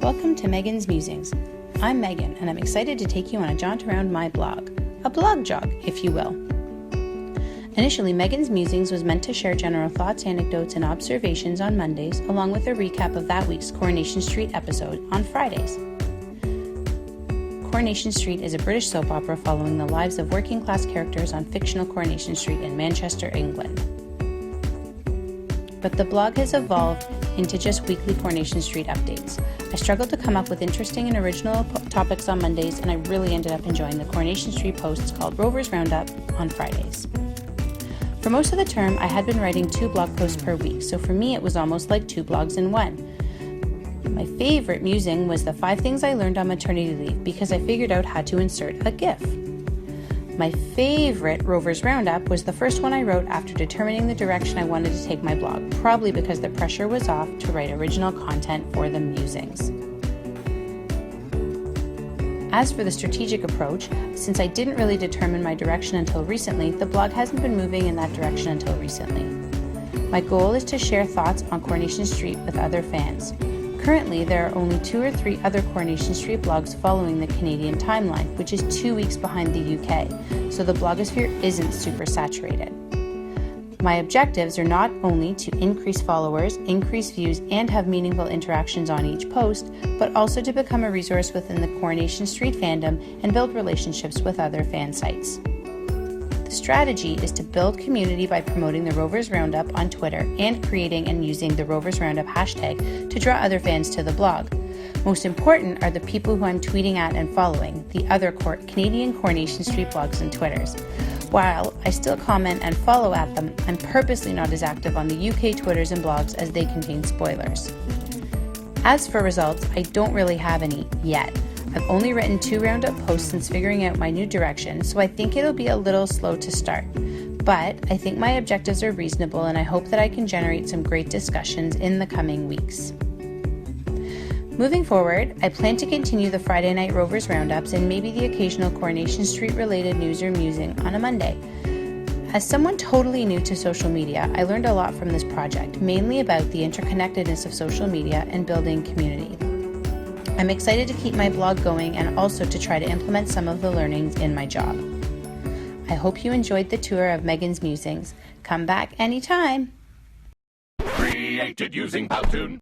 Welcome to Megan's Musings. I'm Megan, and I'm excited to take you on a jaunt around my blog. A blog jog, if you will. Initially, Megan's Musings was meant to share general thoughts, anecdotes, and observations on Mondays, along with a recap of that week's Coronation Street episode on Fridays. Coronation Street is a British soap opera following the lives of working-class characters on fictional Coronation Street in Manchester, England. But the blog has evolved into just weekly Coronation Street updates. I struggled to come up with interesting and original topics on Mondays, and I really ended up enjoying the Coronation Street posts called Rovers Roundup on Fridays. For most of the term, I had been writing 2 blog posts per week, so for me it was almost like 2 blogs in one. My favorite musing was the 5 things I learned on maternity leave because I figured out how to insert a GIF. My favorite Rovers Roundup was the first one I wrote after determining the direction I wanted to take my blog, probably because the pressure was off to write original content for the musings. As for the strategic approach, since I didn't really determine my direction until recently, the blog hasn't been moving in that direction until recently. My goal is to share thoughts on Coronation Street with other fans. Currently, there are only 2 or 3 other Coronation Street blogs following the Canadian timeline, which is 2 weeks behind the UK, so the blogosphere isn't super saturated. My objectives are not only to increase followers, increase views, and have meaningful interactions on each post, but also to become a resource within the Coronation Street fandom and build relationships with other fan sites. The strategy is to build community by promoting the Rovers Roundup on Twitter and creating and using the Rovers Roundup hashtag to draw other fans to the blog. Most important are the people who I'm tweeting at and following, the other Canadian Coronation Street blogs and Twitters. While I still comment and follow at them, I'm purposely not as active on the UK Twitters and blogs as they contain spoilers. As for results, I don't really have any yet. I've only written 2 roundup posts since figuring out my new direction, so I think it'll be a little slow to start. But I think my objectives are reasonable, and I hope that I can generate some great discussions in the coming weeks. Moving forward, I plan to continue the Friday night Rovers Roundups and maybe the occasional Coronation Street related news or musing on a Monday. As someone totally new to social media, I learned a lot from this project, mainly about the interconnectedness of social media and building community. I'm excited to keep my blog going and also to try to implement some of the learnings in my job. I hope you enjoyed the tour of Megan's Musings. Come back anytime! Created using Powtoon.